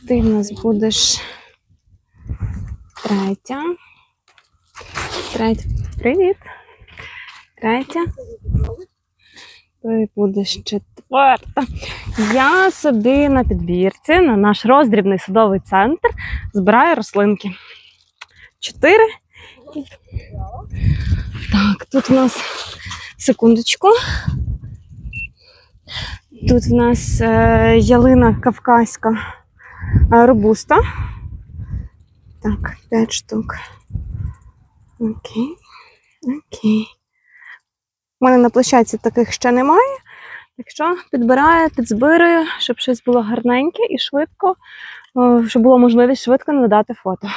Ти в нас будеш третя. Привіт. Третя. Ти будеш четверта. Я собі на підбірці, на наш роздрібний садовий центр, збираю рослинки. 4. Так, тут у нас, секундочку. Тут в нас ялина кавказька робуста. Так, 5 штук. Окей. У мене на площадці таких ще немає. Так що підбираю, підзбираю, щоб щось було гарненьке і швидко, щоб була можливість швидко надати фото.